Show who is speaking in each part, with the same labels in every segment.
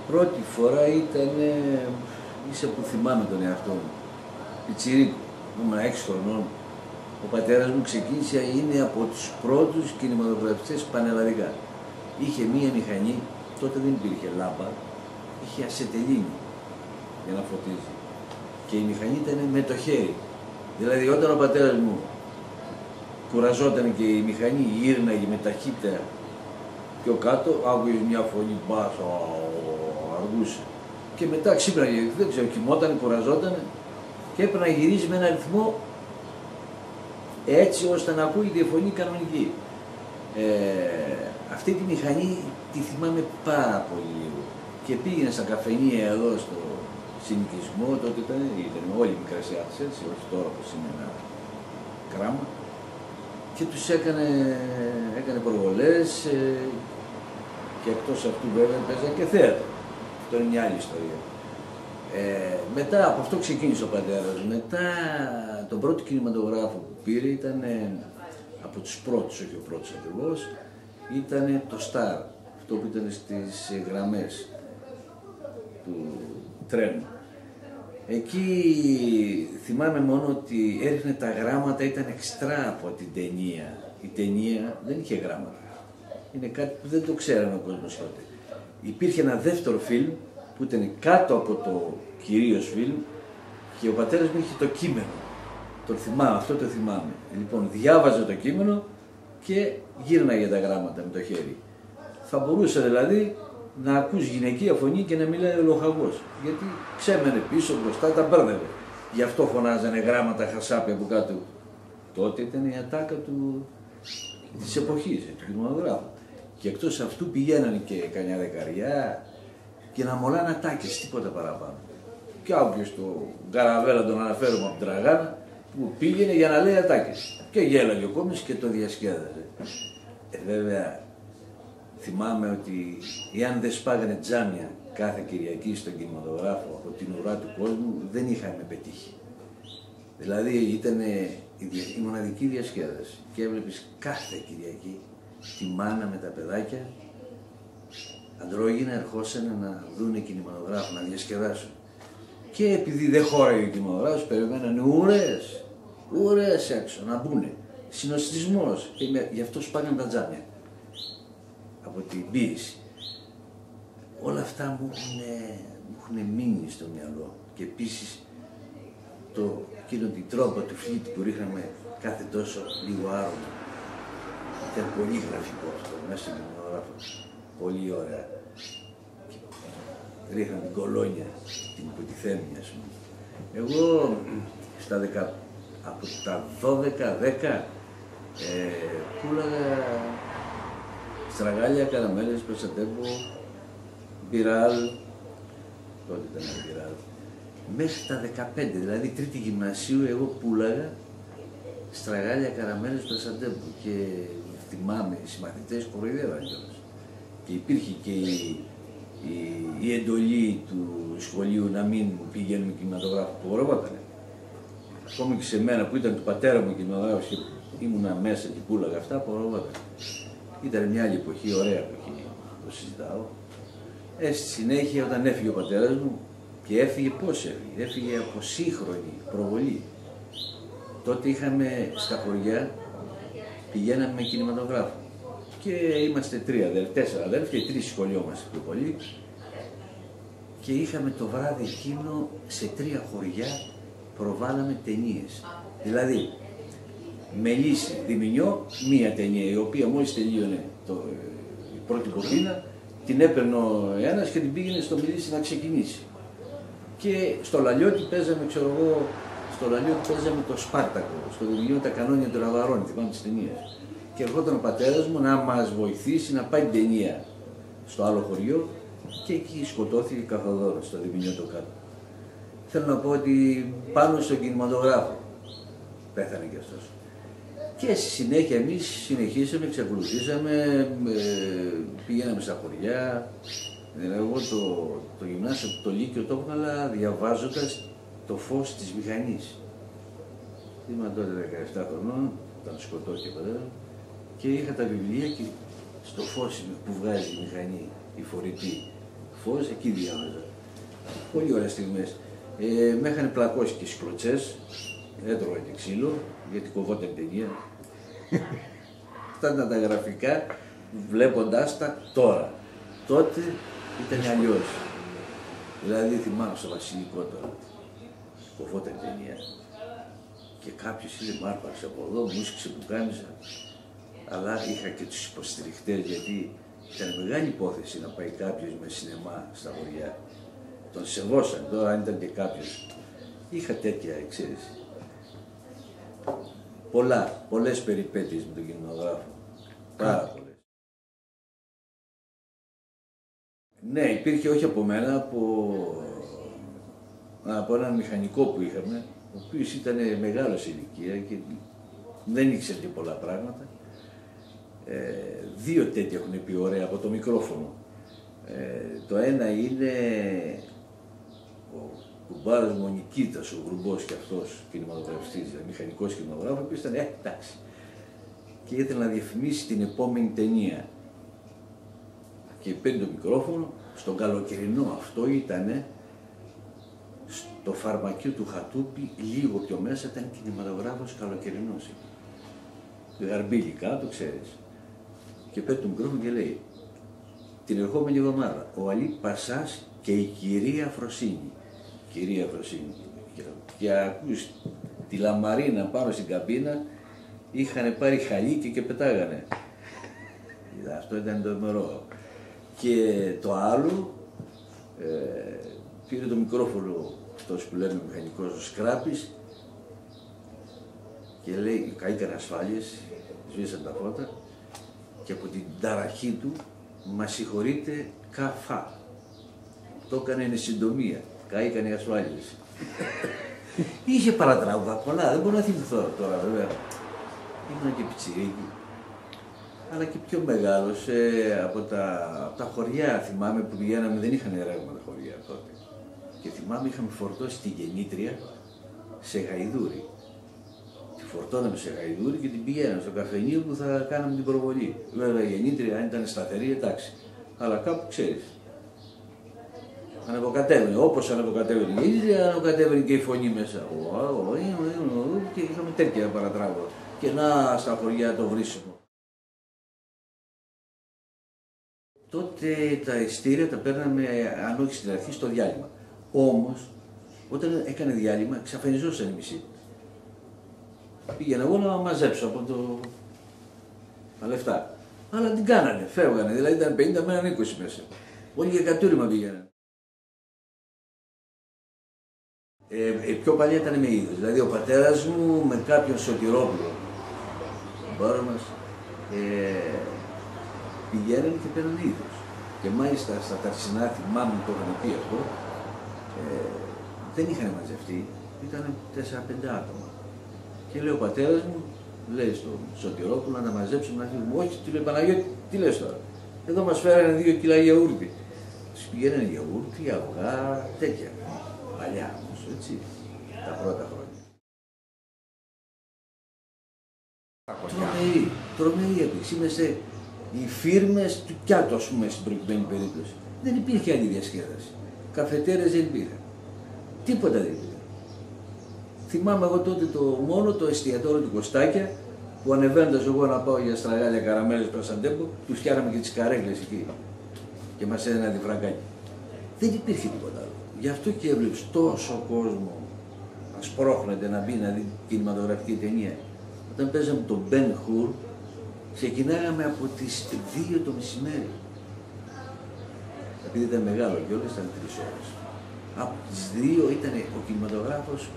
Speaker 1: Πρώτη φορά ήταν, ίσα που θυμάμαι τον εαυτό μου, πιτσιρίκο, ήμουν 6 χρονών. Ο πατέρας μου ξεκίνησε, είναι από τους πρώτους κινηματογραφιστές πανελλαδικά. Είχε μία μηχανή, τότε δεν υπήρχε λάμπα, είχε ασετελίνη για να φωτίζει. Και η μηχανή ήταν με το χέρι. Δηλαδή όταν ο πατέρας μου κουραζόταν και η μηχανή γύρναγε με ταχύτητα πιο κάτω, άκουγε μια φωνή μπάσο, αργούσε. Και μετά ξύπναγε, δεν ξέρω, κοιμόταν, κουραζόταν και έπρεπε να γυρίζει με ένα ρυθμό έτσι ώστε να ακούγεται η φωνή κανονική. Αυτή τη μηχανή τη θυμάμαι πάρα πολύ λίγο. Και πήγαινα στα καφενεία εδώ στο συνοικισμό, τότε ήταν όλοι οι μικρασιάτες έτσι, όχι τώρα που είναι ένα κράμα. Και τους έκανε προβολές και εκτός αυτού βέβαια παίζανε και θέατρο. Αυτό είναι μια άλλη ιστορία. Μετά από αυτό ξεκίνησε ο πατέρας. Μετά τον πρώτο κινηματογράφο που πήρε ήταν από τους πρώτους, όχι ο πρώτος ακριβώς, ήταν το Star, αυτό που ήταν στις γραμμές του τρένου. Εκεί θυμάμαι μόνο ότι έριχνε τα γράμματα, ήταν εξτρά από την ταινία. Η ταινία δεν είχε γράμματα. Είναι κάτι που δεν το ξέραμε ο κόσμος τότε. Υπήρχε ένα δεύτερο φιλμ που ήταν κάτω από το κυρίως φιλμ και ο πατέρας μου είχε το κείμενο. Το θυμάμαι, αυτό το θυμάμαι. Λοιπόν, διάβαζε το κείμενο και γύρναγε τα γράμματα με το χέρι. Θα μπορούσε δηλαδή να ακούς γυναικεία φωνή και να μιλάει ο λοχαγός. Γιατί ξέμενε πίσω, μπροστά, τα μπέρδευε. Γι' αυτό φωνάζανε γράμματα χασάπια από κάτω. Τότε ήταν η ατάκα της εποχής, του κινηματογράφου. Και εκτός αυτού πηγαίνανε και κανιά δεκαριά και να μολάνε ατάκες, τίποτα παραπάνω. Και άκουγες το Γκαραβέλα, τον αναφέρομαι από την Τραγάνα, που πήγαινε για να λέει ατάκες. Και γέλαγε ο κόμις και το διασκέδαζε. Βέβαια, θυμάμαι ότι εάν δεν σπάγανε τζάμια κάθε Κυριακή στον κινηματογράφο από την ουρά του κόσμου, δεν είχαμε πετύχει. Δηλαδή ήταν η μοναδική διασκέδαση και έβλεπες κάθε Κυριακή τη μάνα με τα παιδάκια αντρόγινα ερχόσανε να δούνε κινηματογράφο, να διασκεδάσουν. Και επειδή δεν χώραγε ο κινηματογράφος, περιμένανε ουρές έξω να μπουνε. Συνοστισμός. Και γι' αυτό σπάγανε τα τζάμια από την ποίηση. Όλα αυτά μου έχουν μείνει στο μυαλό. Και επίσης εκείνο την τρόπα του φλίτη που ρίχναμε κάθε τόσο λίγο άρωμα. Ήταν πολύ γραφικό αυτό μέσα στον κινηματογράφο. Πολύ ωραία. Ρίχναμε την κολόνια, την υποτιθέμενη ας πούμε. Εγώ από τα 12-10 πουλάγα στραγάλια, καραμέλες, Περσαντέμπο, μπιράλ, τότε ήταν μπιράλ. Μέχρι τα 15, δηλαδή τρίτη γυμνασίου, εγώ πουλάγα στραγάλια, καραμέλες, Περσαντέμπο και θυμάμαι οι συμμαθητές κοροϊδεύαν κιόλας. Και υπήρχε και η εντολή του σχολείου να μην πηγαίνουμε κινηματογράφο που γορευότανε. Ακόμη και σε μένα που ήταν του πατέρα μου κινηματογράφος και ήμουνα μέσα και πουλάγα αυτά, απογορευότανε. Ήταν μια άλλη εποχή, ωραία εποχή, το συζητάω. Στη συνέχεια όταν έφυγε ο πατέρας μου, και έφυγε πώς έφυγε, έφυγε από σύγχρονη προβολή. Τότε είχαμε στα χωριά, πηγαίναμε με κινηματογράφο. Και είμαστε 4 αδέρφια, 3 σχολιόμαστε πιο πολύ. Και είχαμε το βράδυ εκείνο σε 3 χωριά προβάλαμε ταινίες. Δηλαδή, Μελίσι, Διμηνιό, μία ταινία, η οποία μόλις τελείωνε η πρώτη κοπίνα, την έπαιρνε ο ένας και την πήγαινε στο Μελίσι να ξεκινήσει. Και στο Λαλιώτη παίζαμε, ξέρω εγώ, το Σπάρτακο, στο Διμηνιό τα κανόνια του Ραβαρώνη, θυμάμαι τις ταινίες. Και ερχόταν ο πατέρας μου να μας βοηθήσει να πάει την ταινία στο άλλο χωριό και εκεί σκοτώθηκε καθοδόρος στο Διμηνιό το κάτω. Θέλω να πω ότι πάνω στον κινηματογράφο πέθανε κι αυτός. Και στη συνέχεια εμείς συνεχίσαμε, εξακολουθήσαμε, πηγαίναμε στα χωριά. Εγώ το γυμνάσιο, το Λύκειο το έβγαλα διαβάζοντας το φως της μηχανής. Ήμουν τότε 17 χρονών, όταν σκοτώθηκε ο πατέρας μου, και είχα τα βιβλία και στο φως που βγάζει η μηχανή, η φορητή, Φως, εκεί διάβαζα. Πολύ ωραίες στιγμές. Με είχαν πλακώσει και στις κλωτσές, έτρωγα και ξύλο, γιατί κοβόταν ταινία. Αυτά ήταν τα γραφικά, βλέποντάς τα τώρα. Τότε ήταν αλλιώς. Δηλαδή θυμάμαι στο Βασιλικό τώρα, κοβόταν ταινία. Και κάποιος είπε μ' άρπαξε από εδώ, μου ίσκησε που κάμισα. Αλλά είχα και τους υποστηριχτές, γιατί ήταν μεγάλη υπόθεση να πάει κάποιος με σινεμά στα χωριά. Τον σεβόσαν, τώρα αν ήταν και κάποιος. Είχα τέτοια, ξέρεις. Πολλές περιπέτειες με τον κινηματογράφο. Πάρα πολλές. Ναι, υπήρχε όχι από μένα, από έναν μηχανικό που είχαμε, ο οποίος ήταν μεγάλος σε ηλικία και δεν ήξερε και πολλά πράγματα. Δύο τέτοια έχουν πει ωραία από το μικρόφωνο. Το ένα είναι ο κουμπάρος μου ο Νικήτας, ο Γρουμπός και αυτός κινηματογραφιστής, μηχανικός κινηματογράφος, ο οποίος ήταν εντάξει. Και ήθελε να διαφημίσει την επόμενη ταινία. Και παίρνει το μικρόφωνο, στον καλοκαιρινό αυτό ήτανε, στο φαρμακείο του Χατούπη, λίγο πιο μέσα ήταν κινηματογράφος καλοκαιρινός. Γαρμπίλι κάτω, ξέρεις. Και παίρνει το μικρόφωνο και λέει, την ερχόμενη εβδομάδα, ο Αλή Πασάς και η κυρία Φροσίνη. Κυρία Φροσίνη. Και ακούς τη λαμαρίνα πάνω στην καμπίνα, είχαν πάρει χαλίκι και πετάγανε. Αυτό ήταν το μερό. Και το άλλο, πήρε το μικρόφωνο, αυτός που λέμε μηχανικός, ο Σκράπης, και λέει, καήκαν ασφάλειες, σβήσαν τα φώτα, και από την ταραχή του, μα συγχωρείτε, καφά. Το έκανε εν συντομία, καήκαν οι ασφάλειες. Είχε παρατράγουδα πολλά, δεν μπορώ να θυμηθώ τώρα βέβαια. Ήμουν και πιτσιρίκι, αλλά και πιο μεγάλος, από τα χωριά θυμάμαι που πηγαίναμε, δεν είχαν ρεύμα τα χωριά τότε. Και θυμάμαι είχαμε φορτώσει τη γεννήτρια σε γαϊδούρι. Τη φορτώναμε σε γαϊδούρι και την πηγαίναμε στο καφενείο που θα κάναμε την προβολή. Βέβαια η γεννήτρια αν ήταν σταθερή, εντάξει, αλλά κάπου ξέρεις. Αναποκατέβαινε, όπως αναποκατέβαινε η γεννήτρια, αναποκατέβαινε και η φωνή μέσα. Και είχαμε τέτοια παρατράγουδα. Και να στα χωριά το βρίσιμο. Τότε τα ειστήρια τα παίρναμε, αν όχι στην αρχή, στο διάλειμμα. Όμως, όταν έκανε διάλειμμα, εξαφανιζόταν η μισή. Πήγαινα εγώ να μαζέψω από τα λεφτά. Αλλά την κάνανε, φεύγανε, δηλαδή ήταν 50, μέναν 20 μέσα. Όλοι για κατούριμα πήγαιναν. Πιο παλιά ήταν με είδος, δηλαδή ο πατέρας μου με κάποιον Σωτηρόπουλο, τον πάρο μας, πηγαίνανε και παίρνανε είδος. Και μάλιστα στα ταρσινά, θυμάμαι το είχαν πει αυτό, δεν είχαν μαζευτεί, ήταν 4-5 άτομα. Και λέει ο πατέρας μου, λέει στον Σωτηρόπουλο να τα μαζέψουμε να φύγουμε. Όχι, του λέει Παναγιώτη, τι λες τώρα. Εδώ μας φέρανε 2 κιλά γιαούρτι. Τους πηγαίνανε γιαούρτι, αυγά, τέτοια. Παλιά όμως, έτσι, τα πρώτα χρόνια. Τρομερή έπαιξη. Είμαστε οι φίρμες του Κιάτου, ας πούμε, στην προηγουμένη περίπτωση. Δεν υπήρχε άλλη διασκέδαση. Καφετέρες δεν υπήρχαν. Τίποτα δεν υπήρχε. Θυμάμαι εγώ τότε μόνο το εστιατόριο του Κωστάκια, που ανεβαίνοντας εγώ να πάω για στραγάλια καραμέλες Πρασαντέμπο, τους φτιάχναμε και τις καρέκλες εκεί. Και μας έδινε ένα διφραγκάκι. Δεν υπήρχε τίποτα άλλο. Γι' αυτό και έβλεπες τόσο κόσμο να σπρώχνεται να μπει να δει κινηματογραφική ταινία. Όταν παίζαμε τον Ben Hur, ξεκινάγαμε από τις 2 το μεσημέρι. Επειδή ήταν μεγάλο κιόλας, ήταν 3 ώρες. Από τις 2 ήταν ο κινηματογράφος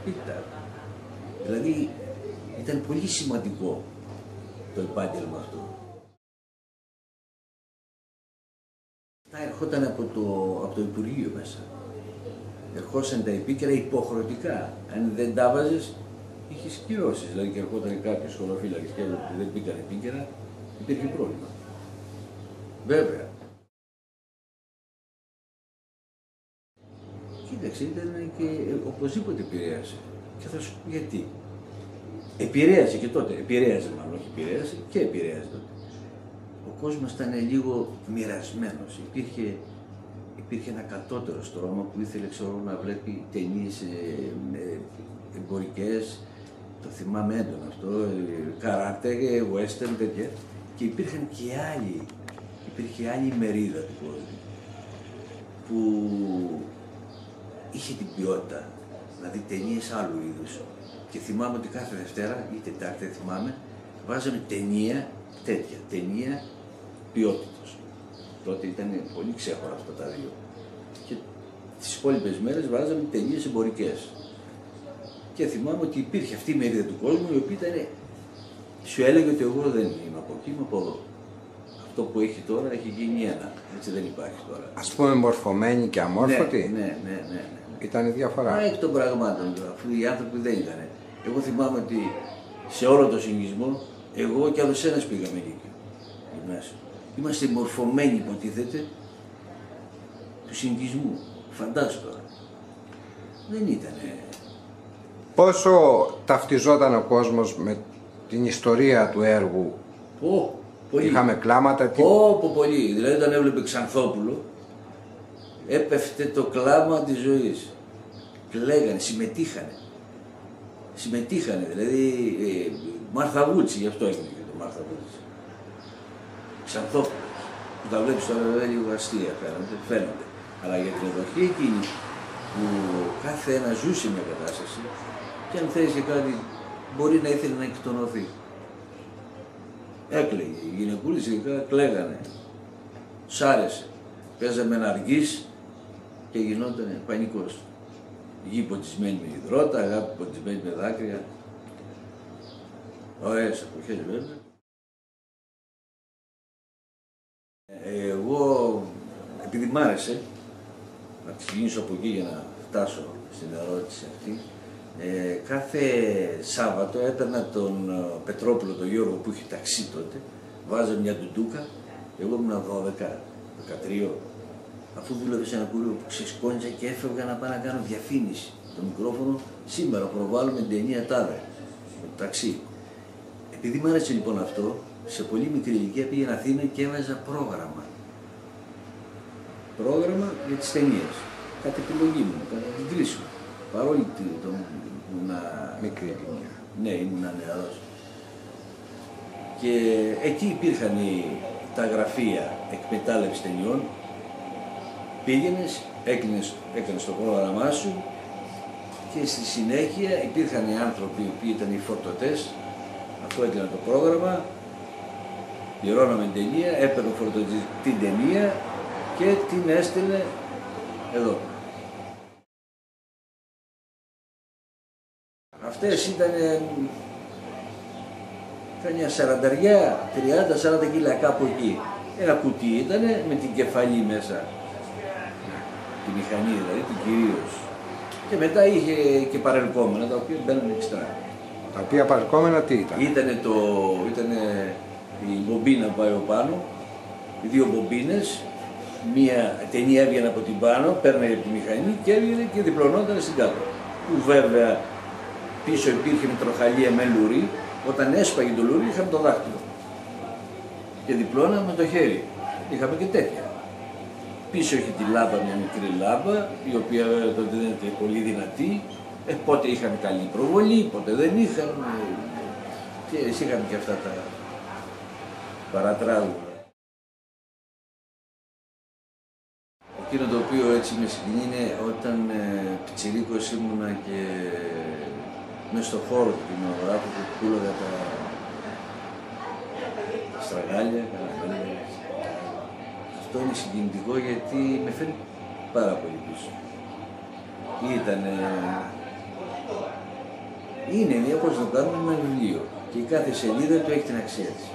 Speaker 1: πίτα. Δηλαδή ήταν πολύ σημαντικό το επάγγελμα αυτό. Τα ερχόταν από το Υπουργείο μέσα. Ερχόσαν τα επίκαιρα υποχρεωτικά. Αν δεν τα βάζες, είχες κυρώσεις. Δηλαδή και ερχόταν κάποιος σχολοφύλακας και έλεγε ότι δεν μπήκαν επίκαιρα, υπήρχε πρόβλημα. Βέβαια. Κοίταξε, ήταν και οπωσδήποτε επηρέασε. Και θα σου πω γιατί. Επηρέασε και τότε, επηρέαζε μάλλον, όχι επηρέασε και επηρέαζε τότε. Ο κόσμος ήταν λίγο μοιρασμένος. υπήρχε ένα κατώτερο στρώμα που ήθελε, ξέρω, να βλέπει ταινίες εμπορικές, το θυμάμαι έντονα αυτό, καράτε, western, τέτοια. Και υπήρχε άλλη μερίδα του κόσμου που είχε την ποιότητα, δηλαδή ταινίες άλλου είδους. Και θυμάμαι ότι κάθε Δευτέρα ή Τετάρτη, δεν θυμάμαι, βάζαμε ταινία τέτοια, ταινία ποιότητας. Τότε ήταν πολύ ξέχωρα αυτά τα δύο. Και τις υπόλοιπες μέρες βάζαμε ταινίες εμπορικές. Και θυμάμαι ότι υπήρχε αυτή η μερίδα του κόσμου η οποία ήταν, σου έλεγε ότι εγώ δεν είμαι από εκεί, είμαι από εδώ. Αυτό που έχει τώρα έχει γίνει ένα. Έτσι δεν υπάρχει τώρα.
Speaker 2: Ας πούμε μορφωμένοι και αμόρφωτοι.
Speaker 1: Ναι.
Speaker 2: Ήταν η διαφορά.
Speaker 1: Μα εκ των πραγμάτων, αφού οι άνθρωποι δεν ήταν. Εγώ θυμάμαι ότι σε όλο το συγγυσμό, εγώ και άλλος ένας πήγαμε εκεί. Γυμνάσιο. Είμαστε μορφωμένοι, υποτίθεται, του συγγυσμού. Φαντάσου τώρα. Δεν ήτανε.
Speaker 2: Πόσο ταυτιζόταν ο κόσμος με την ιστορία του έργου?
Speaker 1: Πολύ.
Speaker 2: Είχαμε κλάματα.
Speaker 1: Πολύ. Δηλαδή όταν έβλεπε Ξανθόπουλο, έπεφτε το κλάμα της ζωής. Κλαίγανε, συμμετείχανε. Δηλαδή, Μάρθα Βούτσι, γι' αυτό έγινε και το Μάρθα Βούτσι. Ξανθόπουλο. Που τα βλέπεις τώρα βέβαια λίγο αστεία φαίνονται. Αλλά για την εποχή εκείνη που κάθε ένα ζούσε μια κατάσταση και αν θέλεις και κάτι μπορεί να ήθελε να εκτονωθεί. Έκλαιγε, οι γυναικούλες ειδικά κλαίγανε. Σ' άρεσε. Παίζαμε ένα αργής και γινόταν πανικός. Γη ποτισμένη με υδρότα, αγάπη ποτισμένη με δάκρυα. Ωραίες εποχές βέβαια. Εγώ, επειδή μ' άρεσε, να ξεκινήσω από εκεί για να φτάσω στην ερώτηση αυτή, κάθε Σάββατο έπαιρνα τον Πετρόπουλο, τον Γιώργο που είχε ταξί τότε, βάζα μια ντουντούκα, εγώ ήμουν 12-13, αφού δούλευε σε ένα κουρίο που ξεσκόνησα και έφευγα να πάω να κάνω διαφήμιση. Το μικρόφωνο σήμερα προβάλλουμε την ταινία τάδε, το ταξί. Επειδή μ' άρεσε λοιπόν αυτό, σε πολύ μικρή ηλικία πήγαινα Αθήνα και έβαζα πρόγραμμα. Πρόγραμμα για τις ταινίες. Κάτι επιλογή μου, κατά την κρίση μου. Παρόλη το ήμουνα
Speaker 2: μικρή ηλικία.
Speaker 1: Ναι, ήμουνα νεαρός. Και εκεί υπήρχαν τα γραφεία εκμετάλλευσης ταινιών. Πήγαινες, έκανες το πρόγραμμά σου και στη συνέχεια υπήρχαν οι άνθρωποι που ήταν οι φορτωτές, αφού έκανα το πρόγραμμα, πληρώναμε την ταινία, έπαιρνε ο φορτωτής την ταινία και την έστειλε εδώ. Αυτές ήταν μια 30 κιλά κάπου εκεί. Ένα κουτί ήταν με την κεφαλή μέσα. Τη μηχανή δηλαδή, την κυρίως. Και μετά είχε και παρελκόμενα τα οποία μπαίνανε εξτρά.
Speaker 2: Τα οποία παρελκόμενα τι ήταν?
Speaker 1: Ήτανε η μπομπίνα που πάει από πάνω, οι δύο μπομπίνες, μία ταινία έβγαινε από την πάνω, παίρναγε από τη μηχανή και έβγαινε και διπλωνόταν στην κάτω. Που βέβαια πίσω υπήρχε με τροχαλία με λουρί, όταν έσπαγε το λουρί είχαμε το δάχτυλο. Και διπλώναμε με το χέρι. Είχαμε και τέτοια. Πίσω έχει τη λάμπα, μια μικρή λάμπα, η οποία τότε δεν ήταν πολύ δυνατή. Πότε είχαν καλή προβολή, πότε δεν είχαν. Και είχαν και αυτά τα παρατράγουδα. Εκείνο το οποίο έτσι με συγκινεί είναι όταν πιτσιρίκος ήμουνα και μέσα στο χώρο του κινηματογράφου που πούλαγα τα στραγάλια, αυτό είναι συγκινητικό γιατί με φέρνει πάρα πολύ πίσω. Είναι μια, πώς το κάνουμε, ένα βιβλίο και η κάθε σελίδα του έχει την αξία της.